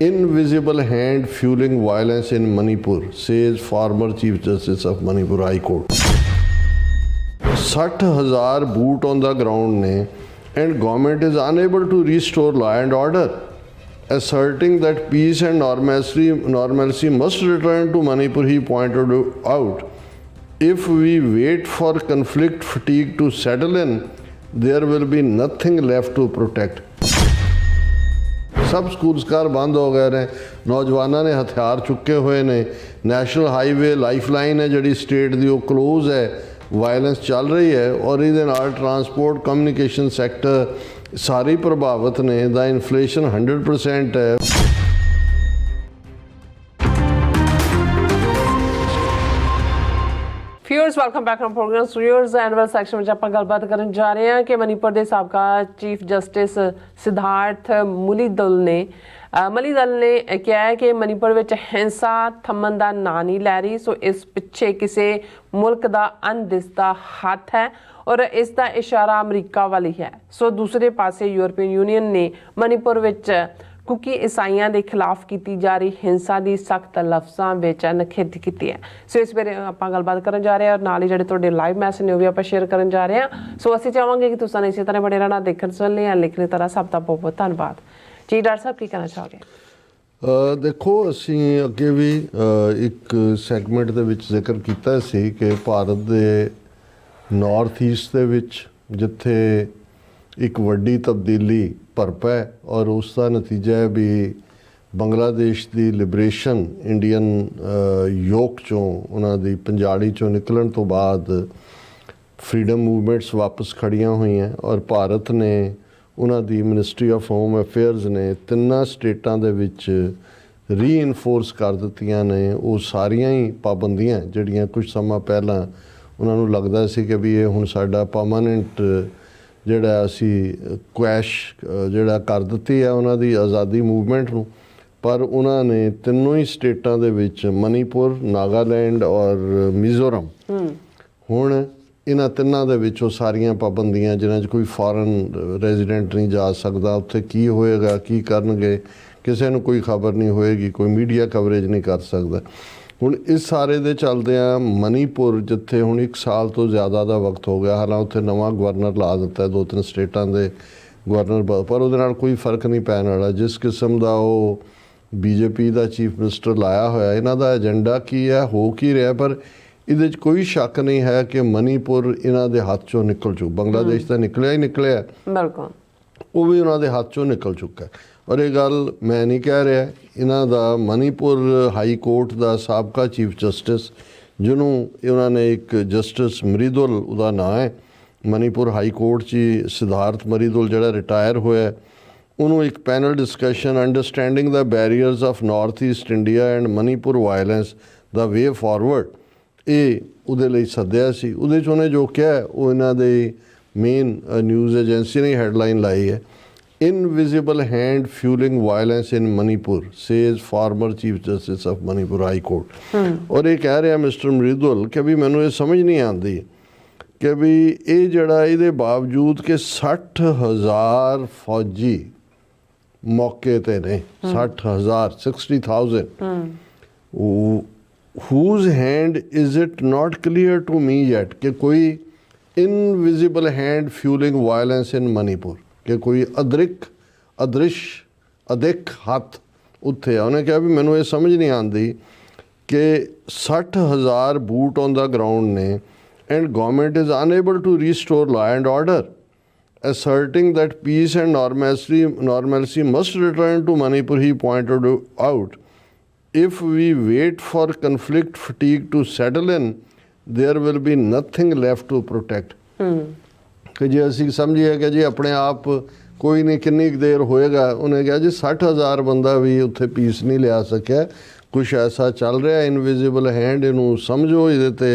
Invisible hand fueling violence in Manipur, says former Chief Justice of Manipur High Court. 60,000 boot on the ground ne, and government is unable to restore law and order, asserting that peace and normalcy must return to Manipur. He pointed out, if we wait for conflict fatigue to settle in, there will be nothing left to protect. सब school ਸਕਾਰ ਬੰਦ ਹੋ ਗਏ ਨੇ, ਨੌਜਵਾਨਾਂ ਨੇ ਹਥਿਆਰ ਚੁੱਕੇ ਹੋਏ ਨੇ, ਨੈਸ਼ਨਲ ਹਾਈਵੇ ਲਾਈਫਲਾਈਨ ਹੈ ਜਿਹੜੀ ਸਟੇਟ ਦੀ ਉਹ ਕਲੋਜ਼ ਹੈ, ਵਾਇਲੈਂਸ ਚੱਲ ਰਹੀ ਹੈ ਔਰ ਇਹਦੇ ਨਾਲ ਟਰਾਂਸਪੋਰਟ ਕਮਿਊਨੀਕੇਸ਼ਨ ਸੈਕਟਰ ਸਾਰੇ ਪ੍ਰਭਾਵਿਤ ਨੇ, ਦਾ ਇਨਫਲੇਸ਼ਨ 100% ਹੈ। Viewers welcome back to programme viewers annual section ਵਿੱਚ ਆਪਾਂ ਗੱਲਬਾਤ ਕਰਨ ਜਾ ਰਹੇ ਹਾਂ ਕਿ ਮਨੀਪੁਰ ਦੇ ਸਾਬਕਾ ਚੀਫ ਜਸਟਿਸ ਸਿਧਾਰਥ ਮਲੀਦਲ ਨੇ ਕਿਹਾ ਹੈ ਕਿ ਮਨੀਪੁਰ ਵਿੱਚ ਹਿੰਸਾ ਥੰਮਣ ਦਾ ਨਾਂ ਨਹੀਂ ਲੈ ਰਹੀ, ਸੋ ਇਸ ਪਿੱਛੇ ਕਿਸੇ ਮੁਲਕ ਦਾ ਅਣਦਿਸਦਾ ਹੱਥ ਹੈ ਔਰ ਇਸ ਦਾ ਇਸ਼ਾਰਾ ਅਮਰੀਕਾ ਵੱਲ ਹੀ ਹੈ। ਸੋ ਦੂਸਰੇ ਪਾਸੇ ਯੂਰਪੀਅਨ ਯੂਨੀਅਨ ਨੇ ਮਨੀਪੁਰ ਵਿੱਚ ਕੁਕੀ ਈਸਾਈਆਂ ਦੇ ਖਿਲਾਫ ਕੀਤੀ ਜਾ ਰਹੀ ਹਿੰਸਾ ਦੀ ਸਖਤ ਲਫ਼ਜ਼ਾਂ ਵਿੱਚ ਨਿਖੇਧ ਕੀਤੀ ਹੈ। ਸੋ ਇਸ ਬਾਰੇ ਆਪਾਂ ਗੱਲਬਾਤ ਕਰਨ ਜਾ ਰਹੇ ਹਾਂ ਔਰ ਨਾਲ ਹੀ ਜਿਹੜੇ ਤੁਹਾਡੇ ਲਾਈਵ ਮੈਸੇਜ ਨੇ ਉਹ ਵੀ ਆਪਾਂ ਸ਼ੇਅਰ ਕਰਨ ਜਾ ਰਹੇ ਹਾਂ। ਸੋ ਅਸੀਂ ਚਾਹਾਂਗੇ ਕਿ ਤੁਸੀਂ ਇਸੇ ਤਰ੍ਹਾਂ ਬਣੇ ਰਹਿਣਾ, ਦੇਖਣ ਸੁਣਨ ਲਈ ਲਿਖਣ ਤਰ੍ਹਾਂ। ਸਭ ਦਾ ਬਹੁਤ ਬਹੁਤ ਧੰਨਵਾਦ ਜੀ। ਡਾਕਟਰ ਸਾਹਿਬ ਕੀ ਕਹਿਣਾ ਚਾਹੋਗੇ? ਦੇਖੋ, ਅਸੀਂ ਅੱਗੇ ਵੀ ਇੱਕ ਸੈਗਮੈਂਟ ਦੇ ਵਿੱਚ ਜ਼ਿਕਰ ਕੀਤਾ ਸੀ ਕਿ ਭਾਰਤ ਦੇ ਨਾਰਥ ਈਸਟ ਦੇ ਵਿੱਚ ਜਿੱਥੇ ਇੱਕ ਵੱਡੀ ਤਬਦੀਲੀ ਭਰਪ ਹੈ ਔਰ ਉਸ ਦਾ ਨਤੀਜਾ ਹੈ ਵੀ ਬੰਗਲਾਦੇਸ਼ ਦੀ ਲਿਬਰੇਸ਼ਨ ਇੰਡੀਅਨ ਯੋਕ ਚੋਂ, ਉਹਨਾਂ ਦੀ ਪੰਜਾੜੀ ਚੋਂ ਨਿਕਲਣ ਤੋਂ ਬਾਅਦ ਫਰੀडम ਮੂਵਮੈਂਟਸ ਵਾਪਸ ਖੜੀਆਂ ਹੋਈਆਂ ਔਰ ਭਾਰਤ ਨੇ ਉਹਨਾਂ ਦੀ ਮਿਨਿਸਟਰੀ ਆਫ ਹੋਮ ਅਫੇਅਰਸ ਨੇ ਤਿੰਨਾਂ ਸਟੇਟਾਂ ਦੇ ਵਿੱਚ ਰੀਇਨਫੋਰਸ ਕਰ ਦਿੱਤੀਆਂ ਨੇ ਉਹ ਸਾਰੀਆਂ ਹੀ ਪਾਬੰਦੀਆਂ ਜਿਹੜੀਆਂ ਕੁਝ ਸਮਾਂ ਪਹਿਲਾਂ ਉਹਨਾਂ ਨੂੰ ਲੱਗਦਾ ਸੀ ਕਿ ਵੀ ਇਹ ਹੁਣ ਸਾਡਾ ਪਰਮਾਨੈਂਟ ਜਿਹੜਾ ਅਸੀਂ ਕੁਐਸ਼ ਜਿਹੜਾ ਕਰ ਦਿੱਤੀ ਹੈ ਉਹਨਾਂ ਦੀ ਆਜ਼ਾਦੀ ਮੂਵਮੈਂਟ ਨੂੰ। ਪਰ ਉਹਨਾਂ ਨੇ ਤਿੰਨੋਂ ਹੀ ਸਟੇਟਾਂ ਦੇ ਵਿੱਚ ਮਨੀਪੁਰ, ਨਾਗਾਲੈਂਡ ਔਰ ਮਿਜ਼ੋਰਮ, ਹੁਣ ਇਹਨਾਂ ਤਿੰਨਾਂ ਦੇ ਵਿੱਚ ਉਹ ਸਾਰੀਆਂ ਪਾਬੰਦੀਆਂ ਜਿਨ੍ਹਾਂ 'ਚ ਕੋਈ ਫੋਰਨ ਰੈਜ਼ੀਡੈਂਟ ਨਹੀਂ ਜਾ ਸਕਦਾ, ਉੱਥੇ ਕੀ ਹੋਏਗਾ, ਕੀ ਕਰਨਗੇ, ਕਿਸੇ ਨੂੰ ਕੋਈ ਖਬਰ ਨਹੀਂ ਹੋਏਗੀ, ਕੋਈ ਮੀਡੀਆ ਕਵਰੇਜ ਨਹੀਂ ਕਰ ਸਕਦਾ। ਹੁਣ ਇਸ ਸਾਰੇ ਦੇ ਚੱਲਦਿਆਂ ਮਨੀਪੁਰ ਜਿੱਥੇ ਹੁਣ 1 ਸਾਲ ਤੋਂ ਜ਼ਿਆਦਾ ਦਾ ਵਕਤ ਹੋ ਗਿਆ, ਹਾਲਾਂ ਉੱਥੇ ਨਵਾਂ ਗਵਰਨਰ ਲਾ ਦਿੱਤਾ 2-3 ਸਟੇਟਾਂ ਦੇ ਗਵਰਨਰ, ਪਰ ਉਹਦੇ ਨਾਲ ਕੋਈ ਫਰਕ ਨਹੀਂ ਪੈਣ ਵਾਲਾ। ਜਿਸ ਕਿਸਮ ਦਾ ਉਹ ਬੀਜੇਪੀ ਦਾ ਚੀਫ ਮਿਨਿਸਟਰ ਲਾਇਆ ਹੋਇਆ, ਇਹਨਾਂ ਦਾ ਏਜੰਡਾ ਕੀ ਹੈ, ਹੋ ਕੀ ਰਿਹਾ, ਪਰ ਇਹਦੇ 'ਚ ਕੋਈ ਸ਼ੱਕ ਨਹੀਂ ਹੈ ਕਿ ਮਨੀਪੁਰ ਇਹਨਾਂ ਦੇ ਹੱਥ 'ਚੋਂ ਨਿਕਲ ਚੁੱਕਾ। ਬੰਗਲਾਦੇਸ਼ ਤਾਂ ਨਿਕਲਿਆ ਹੀ ਨਿਕਲਿਆ, ਬਿਲਕੁਲ, ਉਹ ਵੀ ਉਹਨਾਂ ਦੇ ਹੱਥ 'ਚੋਂ ਨਿਕਲ ਚੁੱਕਾ। ਔਰ ਇਹ ਗੱਲ ਮੈਂ ਨਹੀਂ ਕਹਿ ਰਿਹਾ, ਇਹਨਾਂ ਦਾ ਮਨੀਪੁਰ ਹਾਈ ਕੋਰਟ ਦਾ ਸਾਬਕਾ ਚੀਫ ਜਸਟਿਸ, ਜਿਹਨੂੰ ਉਹਨਾਂ ਨੇ ਇੱਕ ਜਸਟਿਸ ਮਰੀਦੁਲ ਉਹਦਾ ਨਾਂ ਹੈ, ਮਨੀਪੁਰ ਹਾਈ ਕੋਰਟ 'ਚ ਸਿਧਾਰਥ ਮਰੀਦੁਲ ਜਿਹੜਾ ਰਿਟਾਇਰ ਹੋਇਆ, ਉਹਨੂੰ ਇੱਕ panel discussion understanding the barriers of north East India and Manipur violence the way forward, ਇਹ ਉਹਦੇ ਲਈ ਸੱਦਿਆ ਸੀ। ਉਹਦੇ 'ਚ ਉਹਨੇ ਜੋ ਕਿਹਾ ਉਹ ਇਹਨਾਂ ਦੇ ਮੇਨ ਨਿਊਜ਼ ਏਜੰਸੀ ਨੇ ਹੈਡਲਾਈਨ ਲਾਈ ਹੈ, Invisible hand fueling violence in Manipur, says former Chief Justice of Manipur High Court. ਔਰ ਇਹ ਕਹਿ ਰਿਹਾ ਮਿਸਟਰ ਮਰੀਦੁਲ ਕਿ ਵੀ ਮੈਨੂੰ ਇਹ ਸਮਝ ਨਹੀਂ ਆਉਂਦੀ ਕਿ ਵੀ ਇਹ ਜਿਹੜਾ ਇਹਦੇ ਬਾਵਜੂਦ ਕਿ 60,000 ਫੌਜੀ ਮੌਕੇ ਤੇ ਨੇ, 60,000 whose hand is it not clear to me yet ਕਿ ਕੋਈ invisible hand fueling violence in Manipur, ਕਿ ਕੋਈ ਅਦ੍ਰਿਸ਼ ਹੱਥ ਉੱਥੇ ਆ। ਉਹਨੇ ਕਿਹਾ ਵੀ ਮੈਨੂੰ ਇਹ ਸਮਝ ਨਹੀਂ ਆਉਂਦੀ ਕਿ 60,000 ਬੂਟ ਔਨ ਦਾ ਗਰਾਊਂਡ ਨੇ and government is unable to restore law and order, asserting that peace and normalcy must return to Manipur. He pointed out, if we wait for conflict fatigue to settle in, there will be nothing left to protect. ਕਿ ਜੇ ਅਸੀਂ ਸਮਝੀਏ ਕਿ ਜੀ ਆਪਣੇ ਆਪ ਕੋਈ ਨਹੀਂ, ਕਿੰਨੀ ਕੁ ਦੇਰ ਹੋਏਗਾ, ਉਹਨੇ ਕਿਹਾ ਜੀ 60,000 ਬੰਦਾ ਵੀ ਉੱਥੇ ਪੀਸ ਨਹੀਂ ਲਿਆ ਸਕਿਆ, ਕੁਛ ਐਸਾ ਚੱਲ ਰਿਹਾ ਇਨਵਿਜ਼ੀਬਲ ਹੈਂਡ, ਇਹਨੂੰ ਸਮਝੋ, ਇਹਦੇ 'ਤੇ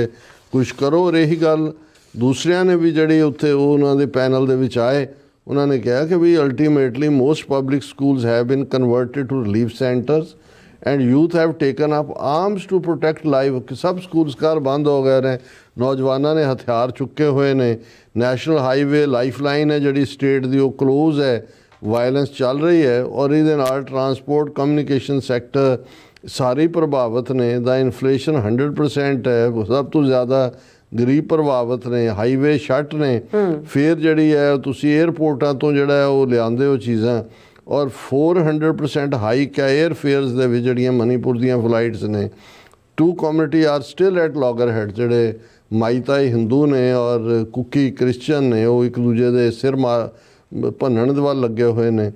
ਕੁਛ ਕਰੋ। ਔਰ ਇਹੀ ਗੱਲ ਦੂਸਰਿਆਂ ਨੇ ਵੀ ਜਿਹੜੀ ਉੱਥੇ ਉਹਨਾਂ ਦੇ ਪੈਨਲ ਦੇ ਵਿੱਚ ਆਏ, ਉਹਨਾਂ ਨੇ ਕਿਹਾ ਕਿ ਵੀ ultimately most public schools have been converted to relief centres and youth have taken up arms to protect life. ਸਭ ਸਕੂਲ ਸਕਾਰ ਬੰਦ ਹੋ ਗਏ ਨੇ, ਨੌਜਵਾਨਾਂ ਨੇ ਹਥਿਆਰ ਚੁੱਕੇ ਹੋਏ ਨੇ, ਨੈਸ਼ਨਲ ਹਾਈਵੇ ਲਾਈਫਲਾਈਨ ਹੈ ਜਿਹੜੀ ਸਟੇਟ ਦੀ ਉਹ ਕਲੋਜ਼ ਹੈ, ਵਾਇਲੈਂਸ ਚੱਲ ਰਹੀ ਹੈ ਔਰ ਇਹਦੇ ਨਾਲ ਟਰਾਂਸਪੋਰਟ ਕਮਿਊਨੀਕੇਸ਼ਨ ਸੈਕਟਰ ਸਾਰੇ ਹੀ ਪ੍ਰਭਾਵਿਤ ਨੇ। ਦਾ ਇਨਫਲੇਸ਼ਨ 100% ਹੈ, ਸਭ ਤੋਂ ਜ਼ਿਆਦਾ ਗਰੀਬ ਪ੍ਰਭਾਵਿਤ ਨੇ, ਹਾਈਵੇ ਸ਼ਟ ਨੇ। ਫਿਰ ਜਿਹੜੀ ਹੈ ਤੁਸੀਂ 에ਅਰਪੋਰਟਾਂ ਤੋਂ ਜਿਹੜਾ ਹੈ ਉਹ ਲਿਆਉਂਦੇ ਹੋ ਚੀਜ਼ਾਂ, ਔਰ 400% ਹਾਈਕ ਹੈ 에ਅਰ ਫੇਅਰਸ ਦੇ ਵਿੱਚ ਜਿਹੜੀਆਂ ਮਨੀਪੁਰ ਦੀਆਂ ਫਲਾਈਟਸ ਨੇ। 2 ਕਮਿਊਨਿਟੀ ਆਰ ਸਟਿਲ ਐਟ ਲੌਗਰਹੈਡ, ਜਿਹੜੇ ਮਾਈਤਾਈ ਹਿੰਦੂ ਨੇ ਔਰ ਕੁਕੀ ਕ੍ਰਿਸਚਨ ਨੇ, ਉਹ ਇੱਕ ਦੂਜੇ ਦੇ ਸਿਰ ਭੰਨਣ ਦੇ ਵੱਲ ਲੱਗੇ ਹੋਏ ਨੇ।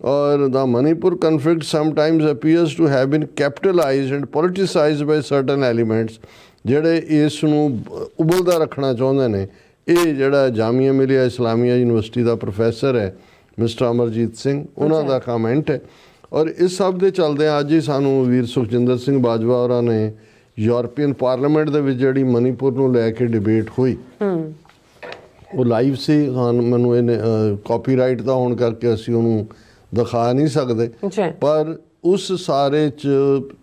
ਔਰ the Manipur conflict sometimes appears to have been capitalised and politicised by certain elements, ਜਿਹੜੇ ਇਸ ਨੂੰ ਉਬਲਦਾ ਰੱਖਣਾ ਚਾਹੁੰਦੇ ਨੇ। ਇਹ ਜਿਹੜਾ ਜਾਮੀਆ ਮਿਲੀਆ ਇਸਲਾਮੀਆ ਯੂਨੀਵਰਸਿਟੀ ਦਾ ਪ੍ਰੋਫੈਸਰ ਹੈ ਮਿਸਟਰ ਅਮਰਜੀਤ ਸਿੰਘ, ਉਹਨਾਂ ਦਾ ਕਮੈਂਟ ਹੈ। ਔਰ ਇਸ ਸਭ ਦੇ ਚੱਲਦਿਆਂ ਅੱਜ ਹੀ ਸਾਨੂੰ ਵੀਰ ਸੁਖਜਿੰਦਰ ਸਿੰਘ ਬਾਜਵਾ ਹੋਰਾਂ ਨੇ ਯੂਰਪੀਅਨ ਪਾਰਲੀਮੈਂਟ ਦੇ ਵਿੱਚ ਜਿਹੜੀ ਮਨੀਪੁਰ ਨੂੰ ਲੈ ਕੇ ਡਿਬੇਟ ਹੋਈ, ਉਹ ਲਾਈਵ ਸੀ। ਮੈਨੂੰ ਇਹਨੇ ਕਾਪੀਰਾਈਟ ਦਾ ਹੋਣ ਕਰਕੇ ਅਸੀਂ ਉਹਨੂੰ ਦਿਖਾ ਨਹੀਂ ਸਕਦੇ, ਪਰ ਉਸ ਸਾਰੇ 'ਚ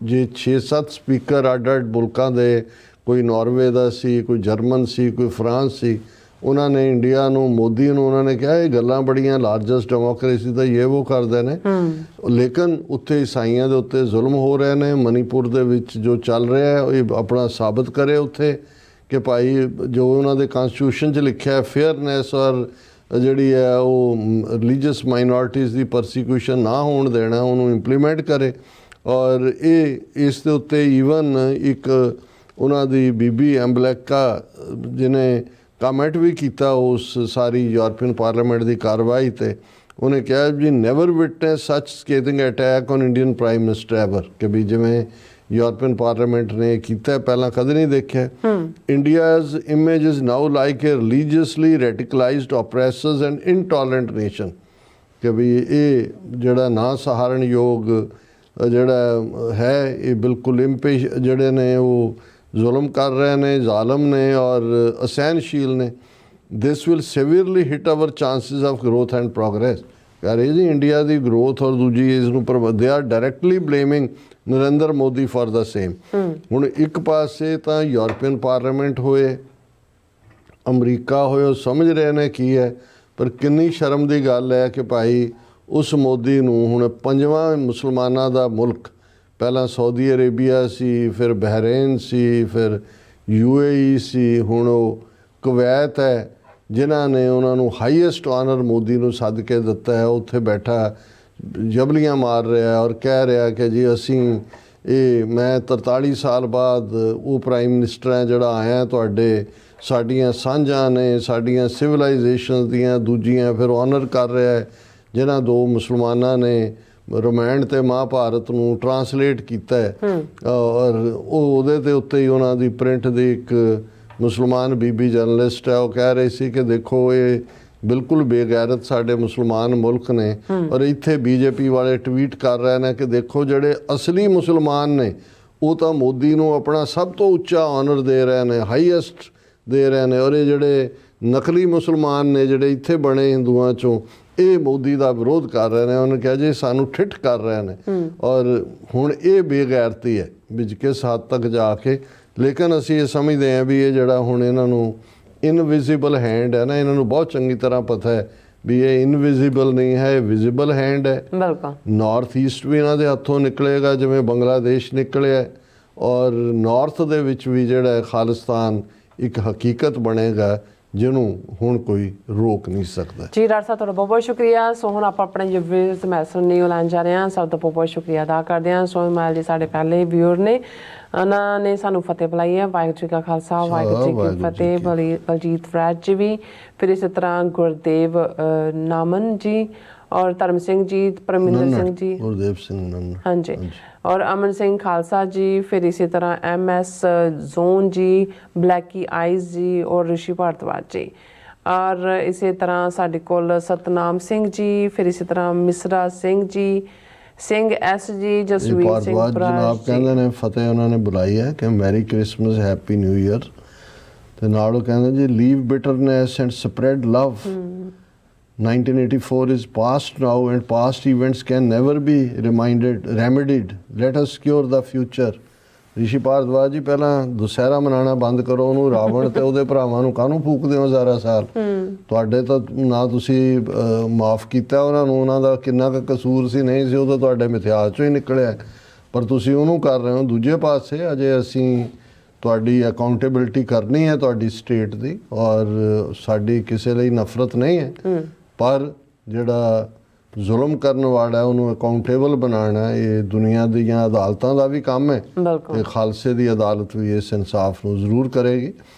ਜੇ 6-7 ਸਪੀਕਰ ਅੱਡ-ਅੱਡ ਮੁਲਕਾਂ ਦੇ, ਕੋਈ ਨਾਰਵੇ ਦਾ ਸੀ, ਕੋਈ ਜਰਮਨ ਸੀ, ਕੋਈ ਫਰਾਂਸ ਸੀ, ਉਹਨਾਂ ਨੇ ਇੰਡੀਆ ਨੂੰ, ਮੋਦੀ ਨੂੰ ਉਹਨਾਂ ਨੇ ਕਿਹਾ ਇਹ ਗੱਲਾਂ ਬੜੀਆਂ ਲਾਰਜੈਸਟ ਡੈਮੋਕ੍ਰੇਸੀ ਦਾ ਇਹ ਉਹ ਕਰਦੇ ਨੇ, ਲੇਕਿਨ ਉੱਥੇ ਈਸਾਈਆਂ ਦੇ ਉੱਤੇ ਜ਼ੁਲਮ ਹੋ ਰਹੇ ਨੇ। ਮਨੀਪੁਰ ਦੇ ਵਿੱਚ ਜੋ ਚੱਲ ਰਿਹਾ ਹੈ ਇਹ ਆਪਣਾ ਸਾਬਤ ਕਰੇ ਉੱਥੇ ਕਿ ਭਾਈ ਜੋ ਉਹਨਾਂ ਦੇ ਕਨਸਟੀਟਿਊਸ਼ਨ 'ਚ ਲਿਖਿਆ ਫੇਅਰਨੈਸ ਔਰ ਜਿਹੜੀ ਹੈ ਉਹ ਰਿਲੀਜੀਅਸ ਮਾਈਨੋਰਟੀਜ਼ ਦੀ ਪਰਸੀਕਿਊਸ਼ਨ ਨਾ ਹੋਣ ਦੇਣਾ, ਉਹਨੂੰ ਇੰਪਲੀਮੈਂਟ ਕਰੇ। ਔਰ ਇਹ ਇਸ ਦੇ ਉੱਤੇ ਈਵਨ ਇੱਕ ਉਹਨਾਂ ਦੀ ਬੀਬੀ ਐਂਬਲੈਕਾ ਜਿਹਨੇ ਕਮੈਂਟ ਵੀ ਕੀਤਾ ਉਸ ਸਾਰੀ ਯੂਰਪੀਅਨ ਪਾਰਲੀਮੈਂਟ ਦੀ ਕਾਰਵਾਈ 'ਤੇ। ਉਹਨੇ ਕਿਹਾ ਜੀ never witness such scathing attack on Indian prime minister ever, ਕਿ ਵੀ ਜਿਵੇਂ ਯੂਰਪੀਅਨ ਪਾਰਲੀਮੈਂਟ ਨੇ ਕੀਤਾ ਪਹਿਲਾਂ ਕਦੇ ਨਹੀਂ ਦੇਖਿਆ। India's image is now like a religiously radicalised oppressors and intolerant nation, ਕਿ ਵੀ ਇਹ ਜਿਹੜਾ ਨਾ ਸਹਾਰਨਯੋਗ ਜਿਹੜਾ ਹੈ ਇਹ ਬਿਲਕੁਲ ਇੰਪੇਸ਼ ਜਿਹੜੇ ਨੇ ਉਹ ਜ਼ੁਲਮ ਕਰ ਰਹੇ ਨੇ, ਜ਼ਾਲਮ ਨੇ ਔਰ ਅਸਹਿਨਸ਼ੀਲ ਨੇ। This will severely hit our chances of growth and progress. ਕਹ ਰਹੇ ਜੀ ਇੰਡੀਆ ਦੀ ਗਰੋਥ ਔਰ ਦੂਜੀ ਇਸ ਨੂੰ they are directly blaming Narendra Modi for the same. ਹੁਣ ਇੱਕ ਪਾਸੇ ਤਾਂ ਯੂਰਪੀਅਨ ਪਾਰਲੀਮੈਂਟ ਹੋਏ, ਅਮਰੀਕਾ ਹੋਏ, ਉਹ ਸਮਝ ਰਹੇ ਨੇ ਕੀ ਹੈ, ਪਰ ਕਿੰਨੀ ਸ਼ਰਮ ਦੀ ਗੱਲ ਹੈ ਕਿ ਭਾਈ ਉਸ ਮੋਦੀ ਨੂੰ ਹੁਣ 5ਵਾਂ ਮੁਸਲਮਾਨਾਂ ਦਾ ਮੁਲਕ, ਪਹਿਲਾਂ ਸਾਊਦੀ ਅਰੇਬੀਆ ਸੀ, ਫਿਰ ਬਹਿਰੇਨ ਸੀ, ਫਿਰ UAE ਸੀ, ਹੁਣ ਉਹ ਕੁਵੈਤ ਹੈ, ਜਿਨ੍ਹਾਂ ਨੇ ਉਹਨਾਂ ਨੂੰ ਹਾਈਐਸਟ ਆਨਰ ਮੋਦੀ ਨੂੰ ਸੱਦ ਕੇ ਦਿੱਤਾ ਹੈ। ਉੱਥੇ ਬੈਠਾ ਜਬਲੀਆਂ ਮਾਰ ਰਿਹਾ ਔਰ ਕਹਿ ਰਿਹਾ ਕਿ ਜੀ ਅਸੀਂ ਮੈਂ 43 ਸਾਲ ਬਾਅਦ ਉਹ ਪ੍ਰਾਈਮ ਮਿਨਿਸਟਰ ਹੈ ਜਿਹੜਾ ਆਇਆ ਤੁਹਾਡੇ, ਸਾਡੀਆਂ ਸਾਂਝਾਂ ਨੇ, ਸਾਡੀਆਂ ਸਿਵਲਾਈਜੇਸ਼ਨ ਦੀਆਂ ਦੂਜੀਆਂ, ਫਿਰ ਆਨਰ ਕਰ ਰਿਹਾ ਹੈ ਜਿਨ੍ਹਾਂ 2 ਮੁਸਲਮਾਨਾਂ ਨੇ ਰਾਮਾਇਣ ਤੇ ਮਹਾਭਾਰਤ ਨੂੰ ਟਰਾਂਸਲੇਟ ਕੀਤਾ ਹੈ। ਔਰ ਉਹਦੇ ਤੇ ਉੱਤੇ ਹੀ ਉਹਨਾਂ ਦੀ ਪ੍ਰਿੰਟ ਦੀ ਇੱਕ ਮੁਸਲਮਾਨ ਬੀਬੀ ਜਰਨਲਿਸਟ ਹੈ, ਉਹ ਕਹਿ ਰਹੀ ਸੀ ਕਿ ਦੇਖੋ ਇਹ ਬਿਲਕੁਲ ਬੇਗੈਰਤ ਸਾਡੇ ਮੁਸਲਮਾਨ ਮੁਲਕ ਨੇ। ਔਰ ਇੱਥੇ BJP ਵਾਲੇ ਟਵੀਟ ਕਰ ਰਹੇ ਨੇ ਕਿ ਦੇਖੋ ਜਿਹੜੇ ਅਸਲੀ ਮੁਸਲਮਾਨ ਨੇ ਉਹ ਤਾਂ ਮੋਦੀ ਨੂੰ ਆਪਣਾ ਸਭ ਤੋਂ ਉੱਚਾ ਆਨਰ ਦੇ ਰਹੇ ਨੇ, ਹਾਈਐਸਟ ਦੇ ਰਹੇ ਨੇ, ਔਰ ਇਹ ਜਿਹੜੇ ਨਕਲੀ ਮੁਸਲਮਾਨ ਨੇ ਜਿਹੜੇ ਇੱਥੇ ਬਣੇ ਹਿੰਦੂਆਂ 'ਚੋਂ, ਇਹ ਮੋਦੀ ਦਾ ਵਿਰੋਧ ਕਰ ਰਹੇ ਨੇ। ਉਹਨੇ ਕਿਹਾ ਜੀ ਸਾਨੂੰ ਠਿੱਠ ਕਰ ਰਹੇ ਨੇ। ਔਰ ਹੁਣ ਇਹ ਬੇਗੈਰਤੀ ਹੈ ਵਿੱਚ ਕਿਸ ਹੱਦ ਤੱਕ ਜਾ ਕੇ, ਲੇਕਿਨ ਅਸੀਂ ਇਹ ਸਮਝਦੇ ਹਾਂ ਵੀ ਇਹ ਜਿਹੜਾ ਹੁਣ ਇਹਨਾਂ ਨੂੰ ਇਨਵਿਜ਼ੀਬਲ ਹੈਂਡ ਹੈ ਨਾ, ਇਹਨਾਂ ਨੂੰ ਬਹੁਤ ਚੰਗੀ ਤਰ੍ਹਾਂ ਪਤਾ ਹੈ ਵੀ ਇਹ ਇਨਵਿਜ਼ੀਬਲ ਨਹੀਂ ਹੈ, ਇਹ ਵਿਜ਼ੀਬਲ ਹੈਂਡ ਹੈ। ਨਾਰਥ ਈਸਟ ਵੀ ਇਹਨਾਂ ਦੇ ਹੱਥੋਂ ਨਿਕਲੇਗਾ ਜਿਵੇਂ ਬੰਗਲਾਦੇਸ਼ ਨਿਕਲਿਆ, ਔਰ ਨਾਰਥ ਦੇ ਵਿੱਚ ਵੀ ਜਿਹੜਾ ਖਾਲਿਸਤਾਨ ਇੱਕ ਹਕੀਕਤ ਬਣੇਗਾ ਜਿਹਨੂੰ ਹੁਣ ਕੋਈ ਰੋਕ ਨਹੀਂ ਸਕਦਾ। ਜੀ ਡਾਕਟਰ ਸਾਹਿਬ ਤੁਹਾਡਾ ਬਹੁਤ ਬਹੁਤ ਸ਼ੁਕਰੀਆ। ਸੋ ਹੁਣ ਆਪਾਂ ਆਪਣੇ ਵਿਊਅਰਸ ਮੈਸੇਜ ਨਹੀਂ ਲੈਣ ਜਾ ਰਹੇ ਹਾਂ, ਸਭ ਦਾ ਬਹੁਤ ਬਹੁਤ ਸ਼ੁਕਰੀਆ ਅਦਾ ਕਰਦੇ ਹਾਂ। ਸੋ ਮਾਲ ਜੀ ਸਾਡੇ ਪਹਿਲੇ ਵਿਊਅਰ ਨੇ, ਉਹਨਾਂ ਨੇ ਸਾਨੂੰ ਫਤਿਹ ਬੁਲਾਈ ਹੈ। ਵਾਹਿਗੁਰੂ ਜੀ ਕਾ ਖਾਲਸਾ, ਵਾਹਿਗੁਰੂ ਜੀ ਕੀ ਫਤਿਹ। ਬਲਜੀਤ ਫਰੈਜ ਜੀ ਵੀ, ਫਿਰ ਇਸੇ ਤਰ੍ਹਾਂ ਗੁਰਦੇਵ ਨਾਮਨ ਜੀ ਔਰ ਧਰਮ ਸਿੰਘ ਜੀ, ਪਰਮਿੰਦਰ ਸਿੰਘ ਜੀ, ਗੁਰਦੇਵ ਸਿੰਘ ਨੰਨ, ਹਾਂਜੀ, और अमन सिंह खालसा जी, फिर इसी तरह MS जोन जी, ब्लैकी आइज जी और ऋषि भारद्वाज जी, और इसी तरह साडे कोल सतनाम सिंह जी, फिर इसी तरह मिश्रा सिंह जी, सिंह S जी, जसवीर सिंह जनाब कहंदे ने फतेह उन्होंने बुलाई है कि merry Christmas happy new year, ते नाल कहंदे जी leave bitterness and spread love. 1984 is past now and past events can never be remedied. Let us secure the future. ਰਿਸ਼ੀ ਭਾਰਦਵਾਜ ਜੀ ਪਹਿਲਾਂ ਦੁਸਹਿਰਾ ਮਨਾਉਣਾ ਬੰਦ ਕਰੋ, ਉਹਨੂੰ ਰਾਵਣ ਤੇ ਉਹਦੇ ਭਰਾਵਾਂ ਨੂੰ ਕਾਹਨੂੰ ਫੂਕਦੇ ਹੋ ਸਾਰਾ ਸਾਲ? ਤੁਹਾਡੇ ਤਾਂ ਨਾ ਤੁਸੀਂ ਮਾਫ ਕੀਤਾ ਉਹਨਾਂ ਨੂੰ, ਉਹਨਾਂ ਦਾ ਕਿੰਨਾ ਕੁ ਕਸੂਰ ਸੀ ਨਹੀਂ ਸੀ ਉਹ ਤਾਂ ਤੁਹਾਡੇ ਮਿਥਿਆਸ ਚੋਂ ਹੀ ਨਿਕਲਿਆ, ਪਰ ਤੁਸੀਂ ਉਹਨੂੰ ਕਰ ਰਹੇ ਹੋ। ਦੂਜੇ ਪਾਸੇ ਅਜੇ ਅਸੀਂ ਤੁਹਾਡੀ ਅਕਾਊਂਟੇਬਿਲਟੀ ਕਰਨੀ ਹੈ ਤੁਹਾਡੀ ਸਟੇਟ ਦੀ, ਔਰ ਸਾਡੀ ਕਿਸੇ ਲਈ ਨਫ਼ਰਤ ਨਹੀਂ ਹੈ, ਪਰ ਜਿਹੜਾ ਜ਼ੁਲਮ ਕਰਨ ਵਾਲਾ ਉਹਨੂੰ ਅਕਾਊਂਟੇਬਲ ਬਣਾਉਣਾ ਇਹ ਦੁਨੀਆ ਦੀਆਂ ਅਦਾਲਤਾਂ ਦਾ ਵੀ ਕੰਮ ਹੈ ਤੇ ਖਾਲਸੇ ਦੀ ਅਦਾਲਤ ਵੀ ਇਸ ਇਨਸਾਫ ਨੂੰ ਜ਼ਰੂਰ ਕਰੇਗੀ।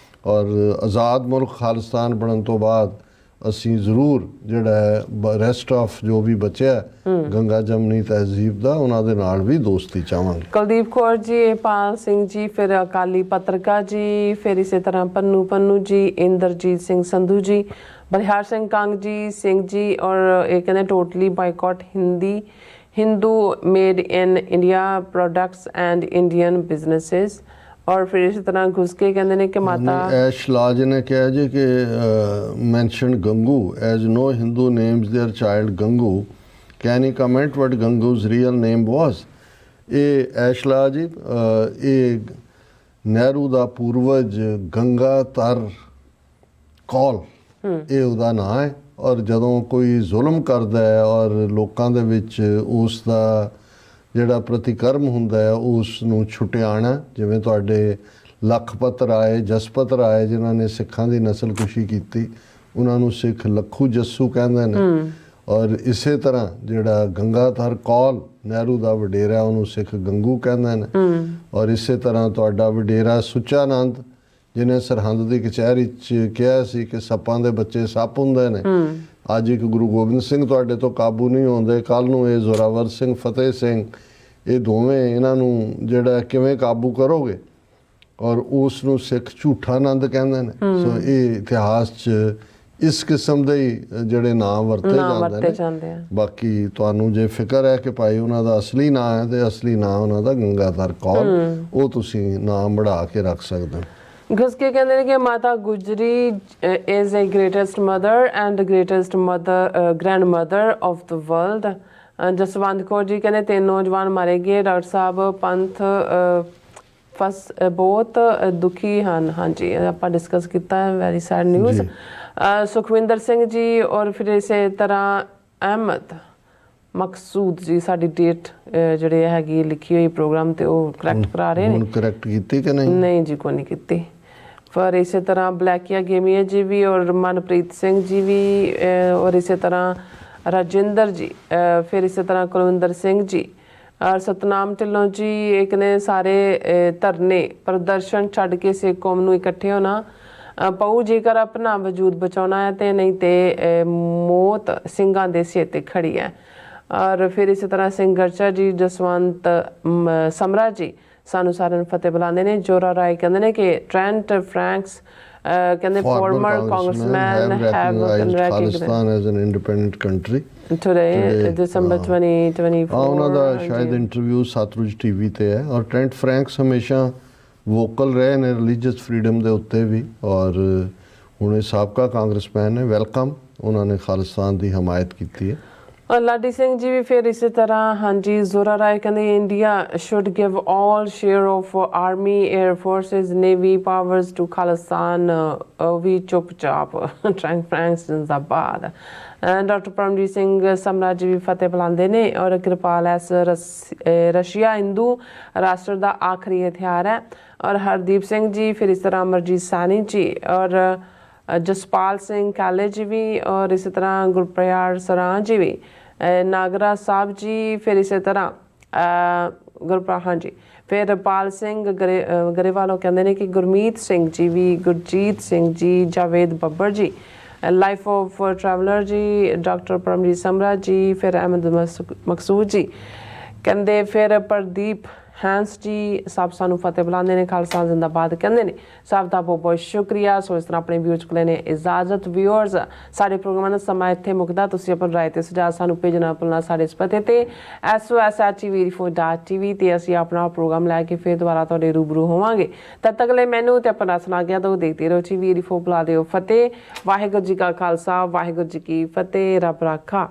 ਔਰ ਆਜ਼ਾਦ ਮੁਲਕ ਖਾਲਿਸਤਾਨ ਬਣਨ ਤੋਂ ਬਾਅਦ ਅਸੀਂ ਜ਼ਰੂਰ ਜਿਹੜਾ ਹੈ ਰੈਸਟ ਆਫ ਜੋ ਵੀ ਬਚਿਆ ਗੰਗਾ ਜਮਨੀ ਤਹਿਜ਼ੀਬ ਦਾ ਉਹਨਾਂ ਦੇ ਨਾਲ ਵੀ ਦੋਸਤੀ ਚਾਹਾਂਗੇ। ਕੁਲਦੀਪ ਕੌਰ ਜੀ, ਪਾਲ ਸਿੰਘ ਜੀ, ਫਿਰ ਅਕਾਲੀ ਪੱਤਰਕਾਰ ਜੀ, ਫਿਰ ਇਸੇ ਤਰ੍ਹਾਂ ਪੰਨੂ ਜੀ, ਇੰਦਰਜੀਤ ਸਿੰਘ ਸੰਧੂ ਜੀ, ਬਲਿਹਾਰ ਸਿੰਘ ਕੰਗ ਜੀ, ਸਿੰਘ ਜੀ, ਔਰ ਇਹ ਕਹਿੰਦੇ totally boycott Hindu made in India products and Indian businesses. ਔਰ ਫਿਰ ਇਸੇ ਤਰ੍ਹਾਂ ਘੁਸ ਕੇ ਕਹਿੰਦੇ ਨੇ ਕਿ ਮਾਤਾ ਐਸ਼ ਲਾਜ ਨੇ ਕਿਹਾ ਜੀ ਕਿ mention Gangu as no Hindu names their child Gangu, can he comment what Gangu's real name was? ਇਹ ਐਸ਼ ਲਾਜ ਜੀ ਇਹ ਨਹਿਰੂ ਦਾ ਪੂਰਵਜ ਗੰਗਾਧਰ ਕੌਲ ਇਹ ਉਹਦਾ ਨਾਂ ਹੈ। ਔਰ ਜਦੋਂ ਕੋਈ ਜ਼ੁਲਮ ਕਰਦਾ ਹੈ ਔਰ ਲੋਕਾਂ ਦੇ ਵਿੱਚ ਉਸ ਦਾ ਜਿਹੜਾ ਪ੍ਰਤੀਕਰਮ ਹੁੰਦਾ ਹੈ ਉਸ ਨੂੰ ਛੁਟਿਆਣਾ, ਜਿਵੇਂ ਤੁਹਾਡੇ ਲਖਪਤ ਰਾਏ, ਜਸਪਤ ਰਾਏ ਜਿਨ੍ਹਾਂ ਨੇ ਸਿੱਖਾਂ ਦੀ ਨਸਲਕੁਸ਼ੀ ਕੀਤੀ ਉਹਨਾਂ ਨੂੰ ਸਿੱਖ ਲੱਖੂ ਜੱਸੂ ਕਹਿੰਦੇ ਨੇ, ਔਰ ਇਸੇ ਤਰ੍ਹਾਂ ਜਿਹੜਾ ਗੰਗਾਧਰ ਕੌਲ ਨਹਿਰੂ ਦਾ ਵਡੇਰਾ ਉਹਨੂੰ ਸਿੱਖ ਗੰਗੂ ਕਹਿੰਦੇ ਨੇ। ਔਰ ਇਸੇ ਤਰ੍ਹਾਂ ਤੁਹਾਡਾ ਵਡੇਰਾ ਸੁੱਚਾਨੰਦ ਜਿਹਨੇ ਸਰਹੰਦ ਦੀ ਕਚਹਿਰੀ 'ਚ ਕਿਹਾ ਸੀ ਕਿ ਸੱਪਾਂ ਦੇ ਬੱਚੇ ਸੱਪ ਹੁੰਦੇ ਨੇ, ਅੱਜ ਇੱਕ ਗੁਰੂ ਗੋਬਿੰਦ ਸਿੰਘ ਤੁਹਾਡੇ ਤੋਂ ਕਾਬੂ ਨਹੀਂ ਹੁੰਦੇ, ਕੱਲ੍ਹ ਨੂੰ ਇਹ ਜ਼ੋਰਾਵਰ ਸਿੰਘ, ਫਤਿਹ ਸਿੰਘ, ਇਹ ਦੋਵੇਂ ਇਹਨਾਂ ਨੂੰ ਜਿਹੜਾ ਕਿਵੇਂ ਕਾਬੂ ਕਰੋਗੇ? ਔਰ ਉਸ ਨੂੰ ਸਿੱਖ ਝੂਠਾ ਆਨੰਦ ਕਹਿੰਦੇ ਨੇ। ਸੋ ਇਹ ਇਤਿਹਾਸ 'ਚ ਇਸ ਕਿਸਮ ਦੇ ਜਿਹੜੇ ਨਾਮ ਵਰਤੇ ਜਾਂਦੇ ਨੇ। ਬਾਕੀ ਤੁਹਾਨੂੰ ਜੇ ਫਿਕਰ ਹੈ ਕਿ ਭਾਈ ਉਹਨਾਂ ਦਾ ਅਸਲੀ ਨਾਂ ਹੈ ਤੇ ਅਸਲੀ ਨਾਂ ਉਹਨਾਂ ਦਾ ਗੰਗਾਧਰ ਕੌਰ, ਉਹ ਤੁਸੀਂ ਨਾਮ ਬਣਾ ਕੇ ਰੱਖ ਸਕਦੇ ਹੋ। घुस के कहते हैं कि Mata Gujri is a greatest mother and greatest grandmother of the world. Jaswant Kaur ji कहते 3 नौजवान मारे गए, डॉक्टर साहब पंथ बहुत दुखी हैं। हाँ जी, आप डिस्कस किया है, very sad news. Sukhvinder Singh ji और फिर इसे तरह अहमद मकसूद जी साडी डेट ਜਿਹੜੀ ਹੈਗੀ ਲਿਖੀ ਹੋਈ ਪ੍ਰੋਗਰਾਮ ਤੇ ਉਹ ਕਰੈਕਟ ਕਰਾ ਰਹੇ ਨੇ। ਕਰੈਕਟ ਕੀਤੀ ਕਿ ਨਹੀਂ? ਨਹੀਂ ਜੀ, ਕੋਈ ਨਹੀਂ ਕੀਤੀ। ਫਿਰ ਇਸੇ ਤਰ੍ਹਾਂ ਬਲੈਕੀਆ ਗੇਮੀਆ ਜੀ ਵੀ ਔਰ ਮਨਪ੍ਰੀਤ ਸਿੰਘ ਜੀ ਵੀ ਔਰ ਇਸੇ ਤਰ੍ਹਾਂ ਰਾਜਿੰਦਰ ਜੀ, ਫਿਰ ਇਸੇ ਤਰ੍ਹਾਂ ਕੁਲਵਿੰਦਰ ਸਿੰਘ ਜੀ ਔਰ ਸਤਨਾਮ ਢਿੱਲੋਂ ਜੀ। ਇੱਕ ਨੇ ਸਾਰੇ ਧਰਨੇ ਪ੍ਰਦਰਸ਼ਨ ਛੱਡ ਕੇ ਸਿੱਖ ਕੌਮ ਨੂੰ ਇਕੱਠੇ ਹੋਣਾ ਪਊ ਜੇਕਰ ਆਪਣਾ ਵਜੂਦ ਬਚਾਉਣਾ ਹੈ ਤੇ ਨਹੀਂ ਤੇ ਮੌਤ ਸਿੰਘਾਂ ਦੇ ਸਿਰ ਤੇ ਖੜੀ ਹੈ। ਔਰ ਫਿਰ ਇਸੇ ਤਰ੍ਹਾਂ ਸਿੰਘ ਗਰਚਾ ਜੀ, ਜਸਵੰਤ ਸਮਰਾ ਜੀ ਸਾਨੂੰ ਸਾਰਿਆਂ ਨੂੰ ਫਤਿਹ ਬੁਲਾਉਂਦੇ ਨੇ। ਜੋਰਾ ਰਾਏ ਕਹਿੰਦੇ ਨੇ ਕਿ ਟ੍ਰੈਂਟ ਫਰੈਂਕਸ ਕਹਿੰਦੇ former congressman have Khalistan as an independent country today ਦਸੰਬਰ 2024। ਉਹਨਾਂ ਦਾ ਸ਼ਾਇਦ ਇੰਟਰਵਿਊ ਸਤਲੁਜ ਟੀਵੀ ਤੇ ਹੈ। ਔਰ ਟ੍ਰੈਂਟ ਫਰੈਂਕਸ ਹਮੇਸ਼ਾ ਵੋਕਲ ਰਹੇ ਨੇ ਰਿਲੀਜੀਅਸ ਫਰੀडम ਦੇ ਉੱਤੇ ਵੀ, ਔਰ ਹੁਣ ਇਹ ਸਾਬਕਾ ਕਾਂਗਰਸਮੈਨ ਨੇ। ਵੈਲਕਮ, ਉਹਨਾਂ ਨੇ ਖਾਲਿਸਤਾਨ ਦੀ ਹਮਾਇਤ ਕੀਤੀ ਹੈ। और लाडी सिंह जी भी फिर इसी तरह। हाँ जी, जोरा राय कहते India should give all share of army, air forces, navy powers to Khalistan. भी चुपचाप ट्रैंक फ्रैंक्स जिंदाबाद। डॉक्टर परमजीत सिंह समरा जी भी फतेह बुलाते ने। और कृपाल एस रशिया हिंदू राष्ट्र का आखिरी हथियार है। और हरदीप सिंह जी, फिर इस तरह अमरजीत सैनी जी और जसपाल सिंह काले जी भी, और इसी तरह गुरप्रयाग सरां जी भी, नागरा साहब जी, फिर इसी तरह गुरप्रा हाँ जी, फिर पाल सिंह गरेवाल कहते हैं कि गुरमीत सिंह जी भी, Gurjeet Singh ji, Javed Babbar ji, life of traveller ji, doctor Paramjit Samra ji, फिर अहमद मकसूद जी कहते, फिर प्रदीप हैंस जी सब सानू फतेह बुलाते हैं। खालसा जिंदाबाद कहते हैं। सब का बहुत बहुत शुक्रिया। सो इस तरह अपने व्यूज को लेने इजाजत। व्यूअर्स सारे प्रोग्राम का समा इत्थे मुकदा। तुसीं अपने राय ते सुझाव सानू भेजना भुलना साडे इस पते ते SOSHTV ते असीं अपना प्रोग्राम लैके फिर दोबारा तुहाडे रूबरू होवांगे। तद तक ले मैनू ते अपना सुना गया तो देखते रहो TV 84 बुला दिओ फतेह। वाहिगुरू जी का खालसा, वाहिगुरू जी की फतेह। रब राखा।